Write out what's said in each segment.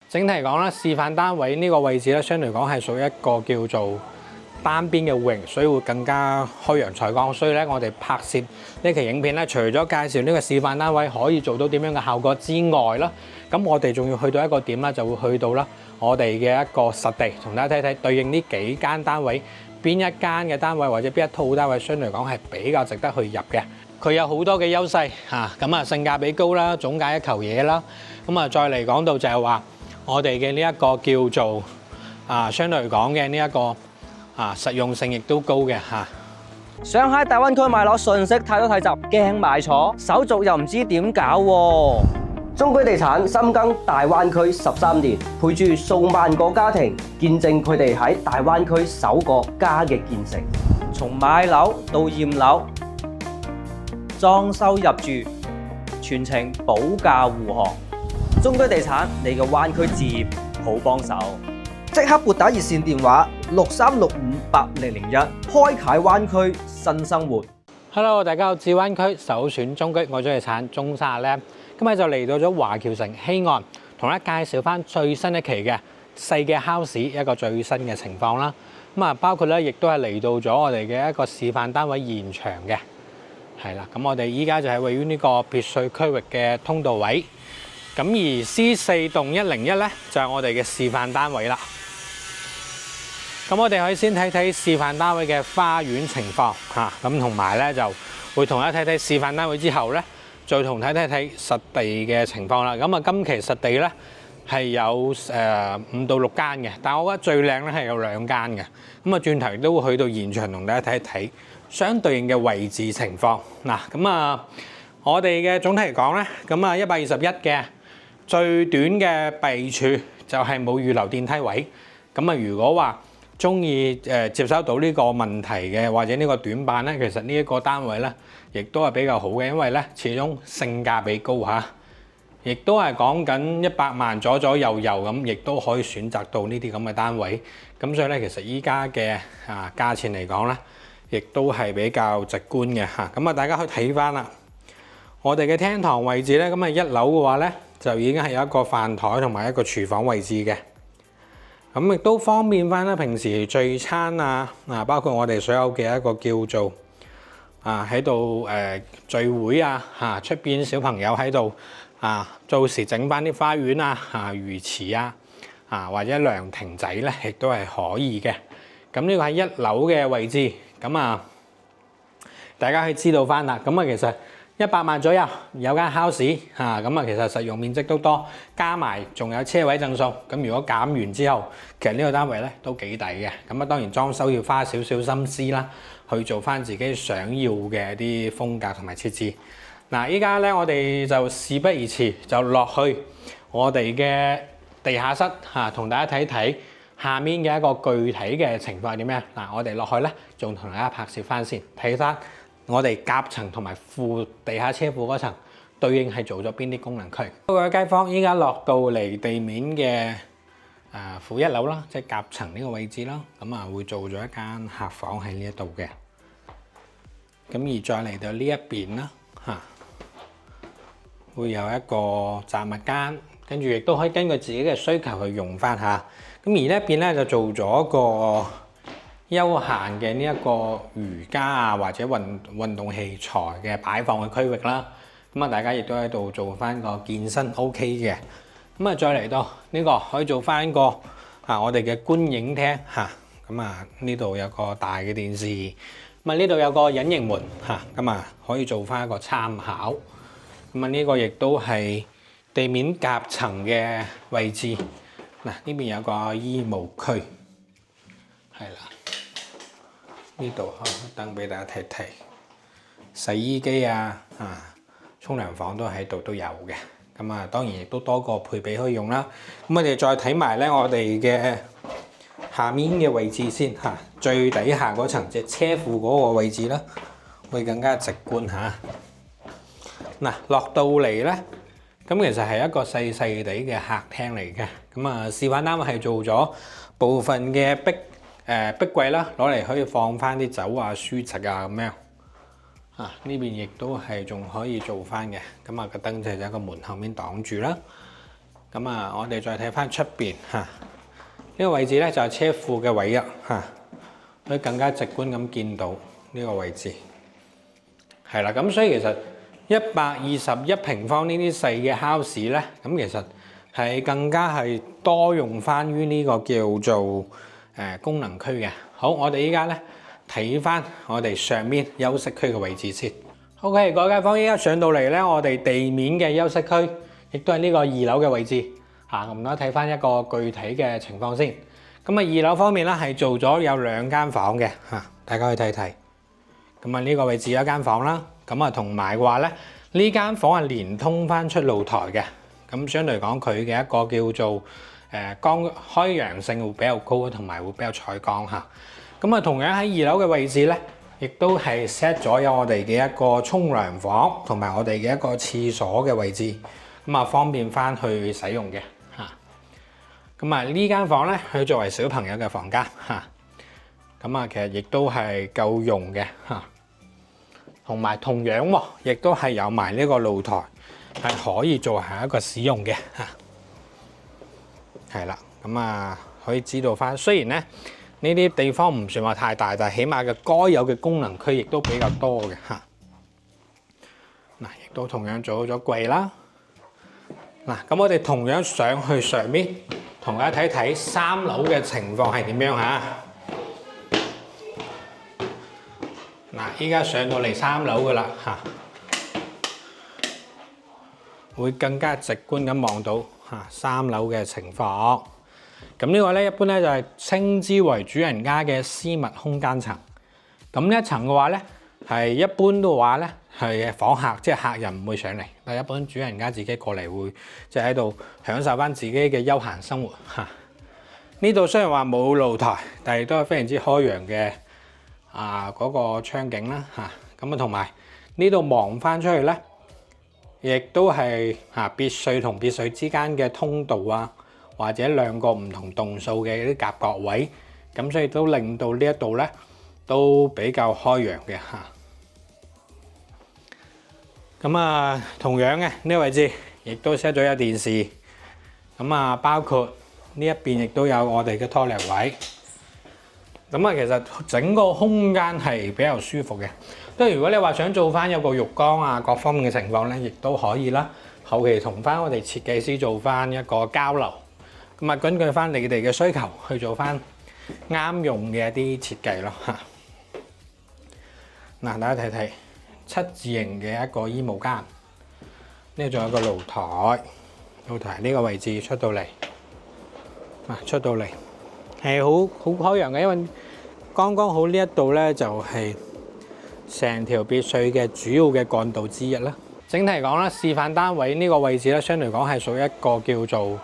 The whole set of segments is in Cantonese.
整體嚟講咧，示範單位呢個位置咧，相對嚟講係屬於一個叫做單邊嘅戶型，所以會更加開揚採光。所以咧，我哋拍攝呢期影片咧，除咗介紹呢個示範單位可以做到點樣嘅效果之外啦，咁我哋仲要去到一個點啦，就會去到啦我哋嘅一個實地，同大家睇睇對應呢幾間單位，邊一間嘅單位或者邊一套單位相對嚟講係比較值得去入嘅。佢有好多嘅優勢嚇，咁啊性價比高啦，總價一球嘢啦。咁啊再嚟講到就係話我哋嘅呢一個叫做相對嚟講嘅呢一個實用性亦都高嘅嚇。想喺大灣區買樓，信息太多太雜，驚買錯，手續又唔知點搞喎。中居地產深耕大灣區13年，陪住數萬個家庭，見證佢哋喺大灣區首個家嘅建成。從買樓到驗樓，裝修入住，全程保駕護航。中居地產，你嘅灣區置業好幫手，即刻撥打熱線電話63658001，開啟灣區新生活。Hello， 大家好，至灣區首選中居，我中地產中沙咧，今日就嚟到咗華僑城希岸，同大家介紹翻最新一期嘅細嘅 house 一個最新嘅情況啦。咁啊，包括咧，亦都係嚟到咗我哋嘅一個示範單位現場嘅，係啦。咁我哋依家就係位於呢個別墅區域嘅通道位。咁而 C4 棟101咧，就係我哋嘅示範單位啦。咁我哋可以先睇睇示範單位嘅花園情況嚇，咁同埋咧就會同大家睇睇示範單位之後咧，再同睇實地嘅情況啦。咁啊，今期實地咧係有5到6間嘅，但係我覺得最靚咧係有2間嘅。咁啊，轉頭亦都會去到現場同大家睇一睇相對應嘅位置情況。嗱，咁啊，我哋嘅總體嚟講咧，咁啊121嘅最短嘅弊處就係冇預留電梯位。咁啊，如果話中意接收到呢個問題嘅，或者呢個短板咧，其實呢一個單位咧，亦都係比較好嘅，因為咧始終性價比高嚇，亦都係講緊100萬左右咁，亦都可以選擇到呢啲咁嘅單位。咁所以咧，其實依家嘅價錢嚟講咧，亦都係比較直觀嘅嚇。咁啊，大家可以睇翻啦，我哋嘅廳堂位置咧，咁啊1樓嘅話咧，就已經係有一個飯台同埋一個廚房位置嘅。咁亦都方便翻啦，平時聚餐包括我哋所有嘅一個叫做喺度聚會出邊小朋友喺度到時整翻啲花園魚池或者涼亭仔咧，亦都係可以嘅。咁呢個係1樓嘅位置，咁大家可以知道翻啦。咁其實100萬左右有間 house 咁其實實用面積都多，加埋仲有車位贈送。咁如果減完之後，其實呢個單位咧都幾抵嘅。咁當然裝修要花少少心思啦，去做翻自己想要嘅一啲風格同埋設置。嗱，依家咧我哋就事不宜遲，就落去我哋嘅地下室同大家睇睇下面嘅一個具體嘅情況係點樣。嗱，我哋落去咧，仲同大家拍攝翻先，睇翻我哋夾層同埋副地下車庫嗰層對應係做咗邊啲功能區。各位街坊，依家落到嚟地面嘅負1樓啦，即係夾層呢個位置啦。咁會做咗一間客房喺呢一度嘅。咁而再嚟到呢一邊啦，會有一個雜物間，跟住亦都可以根據自己嘅需求去用翻下。咁而呢一邊咧就做咗一個休閒嘅呢一個瑜伽或者運動器材嘅擺放嘅區域啦，大家亦都喺度做翻個健身 OK 嘅。再嚟到呢個可以做翻個我哋嘅觀影廳呢度有個大嘅電視，呢度有個隱形門可以做翻一個參考。呢個亦都係地面夾層嘅位置。呢邊有個衣帽區，係啦。呢度等俾大家睇睇，洗衣機沖涼房都喺度都有嘅。當然亦都多個配備可以用啦。我哋再睇埋咧，我哋嘅下面嘅位置先最底下嗰層即係車庫嗰個位置啦，會更加直觀嚇。落到嚟咧，其實係一個細細地嘅客廳嚟嘅。示範單位係做咗部分嘅壁櫃啦，攞嚟可以放翻啲酒書籍咁樣。呢邊亦都係仲可以做翻嘅。個燈就喺個門後面擋住啦。咁啊，我哋再睇翻出邊嚇，呢個位置咧就係車庫嘅位置嚇，可以更加直觀咁見到呢個位置。係啦，咁所以其實121平方呢啲細嘅 house 咧，咁其實係更加係多用翻於呢個叫做功能區嘅。好，我哋依家咧睇翻我哋上面休息區嘅位置先。OK， 各位街坊依家上到嚟咧，我哋地面嘅休息區，亦都係呢個2樓嘅位置嚇。咁大家睇翻一個具體嘅情況先。咁啊2樓方面咧係做咗有2間房嘅嚇，大家去睇睇。咁啊呢個位置有一間房啦，咁啊同埋話咧呢間房係連通翻出露台嘅。咁相對嚟講，佢嘅一個叫做光開揚性會比較高，同埋會比較採光嚇。咁啊同樣喺2樓嘅位置咧，亦都係 set 咗有我哋嘅一個沖涼房同埋我哋嘅一個廁所嘅位置，咁啊方便翻去使用嘅嚇。咁啊呢間房咧，佢作為小朋友嘅房間嚇，咁啊其實亦都係夠用嘅嚇。同樣喎，亦都係有埋呢個露台，係可以做下一個使用嘅嚇。係啦，咁啊可以知道翻，雖然咧，呢啲地方唔算話太大，但係起碼嘅該有嘅功能區亦都比較多嘅嚇。嗱，亦都同樣做好咗櫃啦。嗱，咁我哋同樣上去上面，同大家睇睇3樓嘅情況係點樣嚇。嗱，依家上到嚟3樓噶啦嚇，會更加直觀咁望到3樓嘅情況。咁呢個咧一般咧就係稱之為主人家嘅私密空間層。咁呢一層嘅話咧係一般嘅話咧係訪客，即係客人唔會上嚟，但係一般主人家自己過嚟會即係喺度享受翻自己嘅休閒生活嚇。呢度雖然話冇露台，但係都係非常之開揚嘅嗰個窗景啦嚇。咁啊同埋呢度望翻出去咧，亦都係別墅同別墅之間嘅通道啊，或者2個唔同棟數嘅啲夾角位，咁所以都令到呢一度咧都比較開揚嘅嚇。咁啊，同樣嘅呢個位置亦都 set 咗有電視，咁啊包括呢一邊亦都有我哋嘅拖鞋位。咁啊，其實整個空間係比較舒服嘅。即係如果你話想做翻有個浴缸啊，各方面嘅情況咧，亦都可以啦。後期同翻我哋設計師做翻一個交流。咁啊，根據翻你哋嘅需求去做翻啱用嘅一啲設計咯嚇。嗱，大家睇睇7字形嘅一個衣帽間，呢仲有個露台，露台呢個位置出到嚟，出到嚟係好開揚嘅，因為剛剛好呢一度咧就係成條別墅嘅主要嘅幹道之一啦。整體嚟講咧，示範單位呢個位置咧，相對嚟講係屬於一個叫做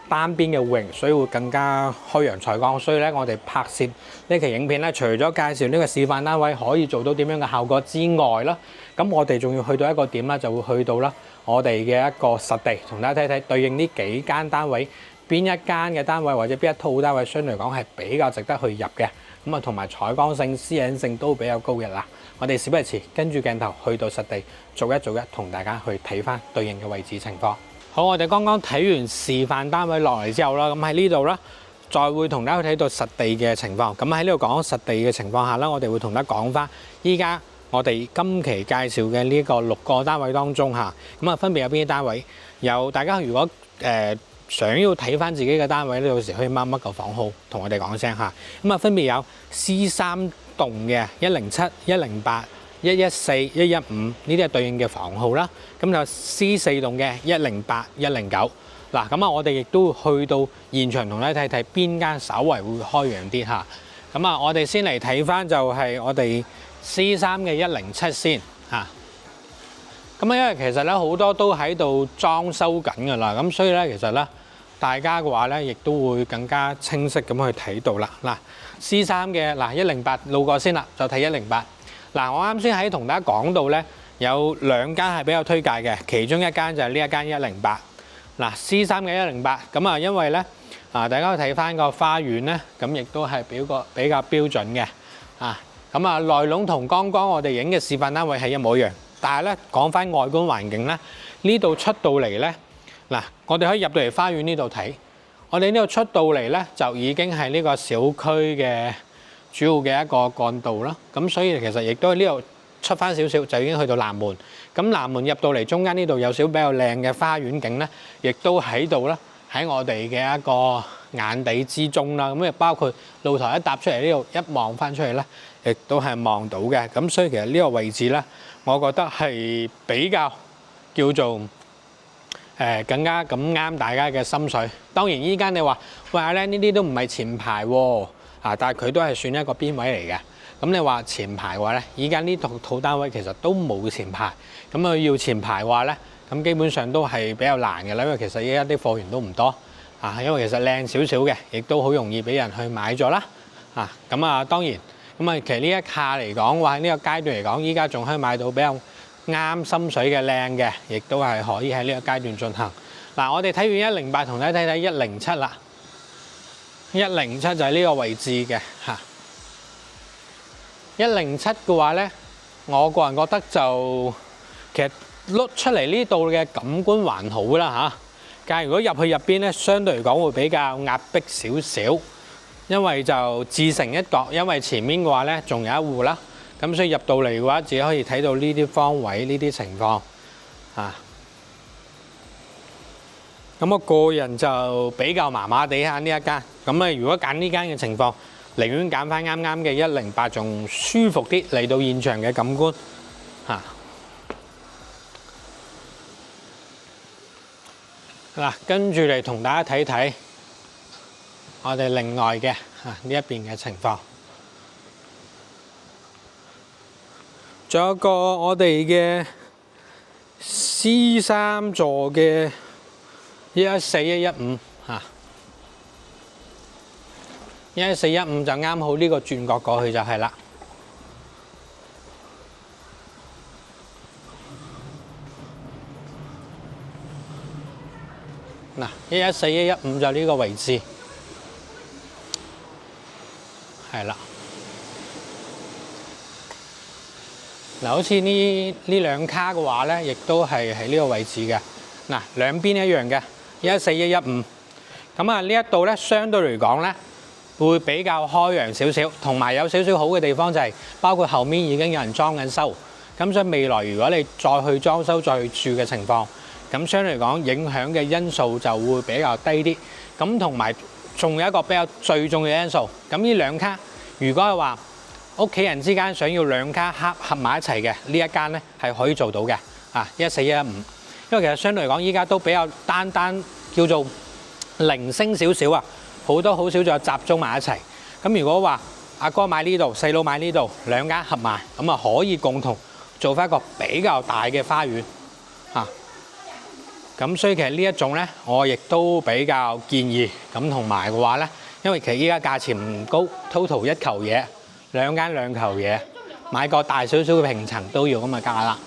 單邊嘅戶型，所以會更加開揚採光。所以咧，我哋拍攝呢期影片咧，除咗介紹呢個示範單位可以做到點樣嘅效果之外啦，咁我哋仲要去到一個點啦，就會去到啦我哋嘅一個實地，同大家睇睇對應呢幾間單位，邊一間嘅單位或者邊一套單位相對嚟講係比較值得去入嘅。咁啊，同埋採光性、私隱性都比較高嘅啦。我哋事不宜遲，跟住鏡頭去到實地，逐一同大家去睇翻對應嘅位置情況。好，我哋剛剛睇完示範單位落嚟之後啦，咁喺呢度啦，再會同大家睇到實地嘅情況。咁喺呢度講實地嘅情況下啦，我哋會同大家講翻依家我哋今期介紹嘅呢個6個單位當中嚇，咁啊分別有邊啲單位？有大家如果想要睇翻自己嘅單位呢，到時可以乜個房號同我哋講聲嚇。咁啊分別有 C3 棟嘅107、108、114、115呢啲係對應嘅房號啦。咁就 C4 棟嘅108、109。嗱，咁啊我哋亦都去到現場同大家睇睇邊間稍為會開揚啲嚇。咁啊我哋先嚟睇翻就係我哋 C3 嘅107先嚇。咁啊因為其實咧好多都喺度裝修緊㗎啦，咁所以咧其實咧大家嘅話咧亦都會更加清晰咁去睇到啦。嗱 C3 嘅108路過先啦，就睇108。嗱我啱先喺同大家講到咧有2間係比較推介嘅，其中一間就係呢一間108。嗱 C3 嘅108，咁啊因為咧大家睇翻個花園咧，咁亦都係比較標準嘅咁啊內籠同剛剛我哋影嘅示範單位係一模一樣，但係咧講翻外觀環境咧，呢度出到嚟咧嗱，我哋可以入到嚟花園呢度睇，我哋呢度出到嚟咧就已經係呢個小區嘅主要嘅一個幹道啦。咁所以其實亦都喺呢度出翻少少就已經去到南門。咁南門入到嚟中間呢度有少比較靚嘅花園景咧，亦都喺度啦，喺我哋嘅一個眼底之中啦。咁亦包括露台一搭出嚟呢度一望翻出嚟咧，亦都係望到嘅。咁所以其實呢個位置咧，我覺得係比較叫做更加咁啱大家嘅心水。當然依家你話喂阿靚呢啲都唔係前排喎，但係佢都係算一個邊位嚟嘅。咁你話前排嘅話咧，依家呢套單位其實都冇前排。咁佢要前排嘅話咧，咁基本上都係比較難嘅啦，因為其實依家啲貨源都唔多因為其實靚少少嘅，亦都好容易俾人去買咗啦咁當然咁其實呢一下嚟講話喺呢個階段嚟講，依家仲可以買到比較啱心水嘅靚嘅，亦都係可以喺呢個階段進行。嗱，我哋睇完108同睇107啦。107就係呢個位置嘅107嘅話咧，我個人覺得就其實碌出嚟呢度嘅感官還好啦但係如果入去入邊咧，相對嚟講會比較壓迫少少，因為就自成一角，因為前面嘅話咧仲有一戶啦。咁所以入到嚟嘅話，自己可以睇到呢啲方位呢啲情況咁我個人就比較麻麻地呢一間。咁如果揀呢間嘅情況，寧願揀翻啱啱嘅108，仲舒服啲嚟到現場嘅感官嗱，跟住嚟同大家睇睇我哋另外嘅呢一邊嘅情況。仲有個我哋嘅 C3 座嘅114、115114、115就啱好呢個轉角過去就係啦。嗱，114、115就呢個位置，係啦。嗱，好似呢兩卡嘅話咧，亦都係喺呢個位置嘅。嗱，兩邊一樣嘅114、115。咁呢一度咧，相對嚟講咧，會比較開揚少少，同埋有少少好嘅地方就係，包括後面已經有人裝緊修。咁所以未來如果你再去裝修、再去住嘅情況，咁相對嚟講影響嘅因素就會比較低啲。咁同埋仲有一個比較最重要嘅因素，咁呢兩卡如果係話屋企人之間想要兩卡合埋一齊嘅呢一間咧，係可以做到嘅114、115。因為其實相對嚟講，依家都比較單叫做零星少少好多好少就集中埋一齊。咁如果話阿哥買呢度，細佬買呢度，兩間合埋，咁可以共同做翻一個比較大嘅花園咁所以其實呢一種咧，我亦都比較建議。咁同埋嘅話咧，因為其實依家價錢唔高 ，total 一球嘢，兩間兩球嘢，買個大少少嘅平層都要咁嘅價啦。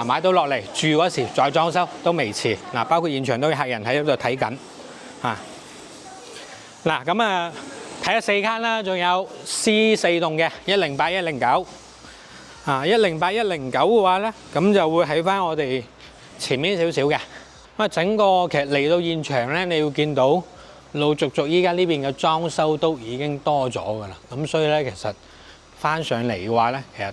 買到落嚟住嗰時再裝修都未遲。包括現場都有客人喺度睇緊。嗱，咁睇咗4間啦，仲有 C4 棟嘅108、109。108、109嘅話咧，咁就會喺翻我哋前面少少嘅。整個其實嚟到現場咧，你要見到陸續依家呢邊嘅裝修都已經多咗㗎啦。咁所以咧，其實翻上嚟嘅話咧，其實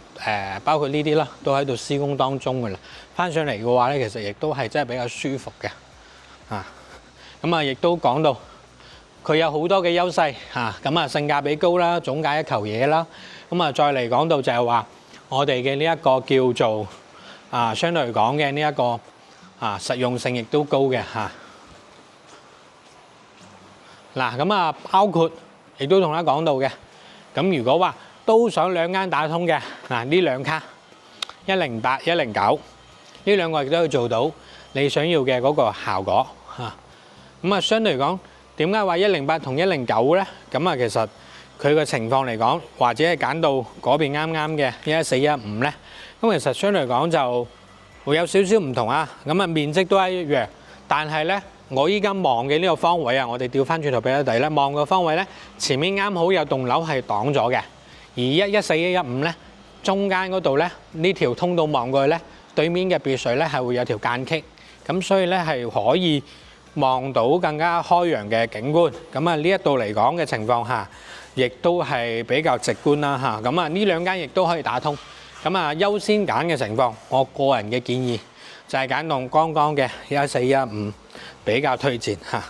包括呢啲啦，都喺度施工當中㗎啦。翻上嚟嘅話咧，其實亦都係真係比較舒服嘅。咁亦都講到佢有好多嘅優勢性價比高啦，總價一球嘢啦。再嚟講到就係話我哋嘅呢一個叫做相對嚟講嘅呢一個實用性亦都高嘅嗱，包括亦都同大家講到嘅。咁如果話都想兩間打通嘅呢兩卡108、109呢兩個亦都可以做到你想要嘅嗰個效果相對嚟講，點解話108同109咧？其實佢個情況嚟講，或者係揀到嗰邊啱啱嘅114、115咧，咁其實相對嚟講就會有少少唔同面積都係一樣，但係咧，我依家望嘅呢個方位我哋調翻轉頭俾一睇咧，望個方位咧，前面啱好有棟樓係擋咗嘅，而114、115咧，中間嗰度咧，呢條通道望過去咧，對面嘅別墅咧係會有條間隙，咁所以咧係可以望到更加開揚嘅景觀。咁啊呢一度嚟講嘅情況下，亦都係比較直觀啦嚇。咁啊呢兩間亦都可以打通。咁啊優先揀嘅情況，我個人嘅建議就係揀棟剛剛嘅1415比較推薦嚇。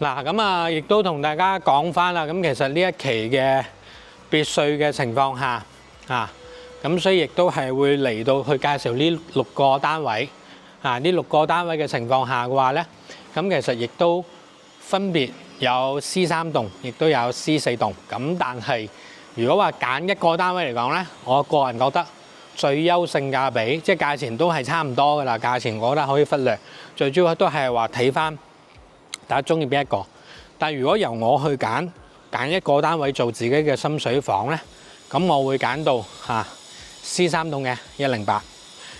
嗱咁啊，亦都同大家講翻啦。咁其實呢一期嘅別墅嘅情況下咁所以亦都係會嚟到去介紹呢6個單位呢6個單位嘅情況下嘅話咧，咁其實亦都分別有 C3 棟，亦都有 C4 棟。咁但係如果話揀一個單位嚟講咧，我個人覺得最優性價比，即係價錢都係差唔多噶啦。價錢我覺得可以忽略，最主要都係話睇翻大家中意邊一個。但係如果由我去揀一個單位做自己嘅心水房咧，咁我會揀到C3 棟嘅108。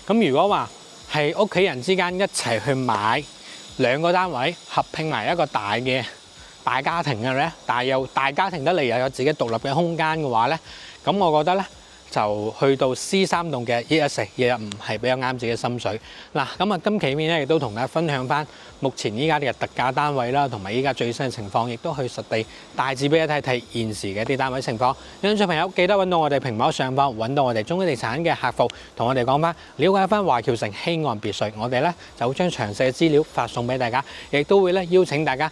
咁如果話係屋企人之間一齊去買2個單位，合併埋一個大家庭嘅咧，但又大家庭得嚟又有自己獨立嘅空間嘅話咧，咁我覺得咧就去到 C3 棟嘅114、115係比較啱自己心水。嗱，咁啊今期面咧亦都同大家分享翻目前依家嘅特價單位啦，同埋依家最新嘅情況，亦都去實地大致俾你睇睇現時嘅一啲單位情況。有興趣朋友記得揾到我哋屏幕上方揾到我哋中基地產嘅客服，同我哋講翻了解翻華僑城希岸別墅，我哋咧就會將詳細嘅資料發送俾大家，亦都會咧邀請大家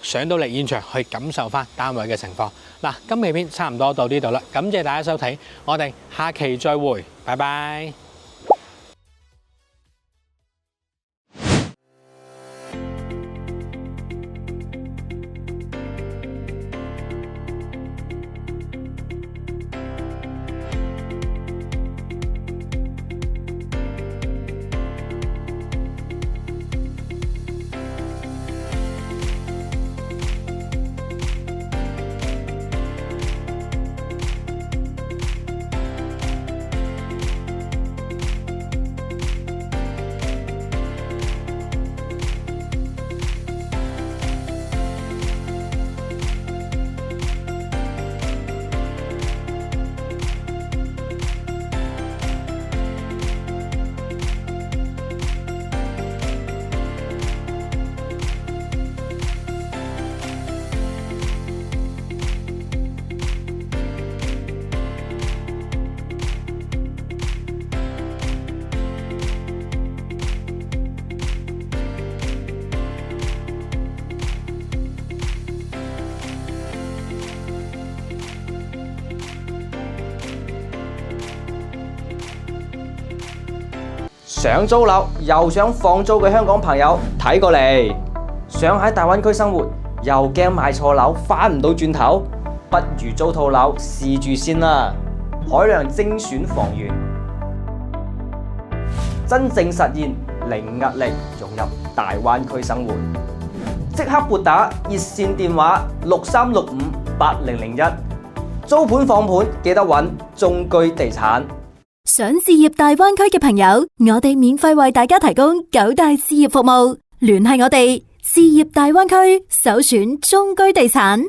上到嚟現場去感受翻單位嘅情況。嗱，今期片差唔多到呢度啦，感謝大家收睇，我哋下期再會，拜拜。想租樓又想放租嘅香港朋友睇過嚟，想喺大灣區生活又驚買錯樓翻唔到轉頭，不如租套樓試住先啦。海量精選房源，真正實現零壓力融入大灣區生活，即刻撥打熱線電話63658001，租盤放盤記得揾中居地產。想置業大灣區嘅朋友，我哋免費為大家提供9大置業服務，聯繫我哋置業大灣區，首選中居地產。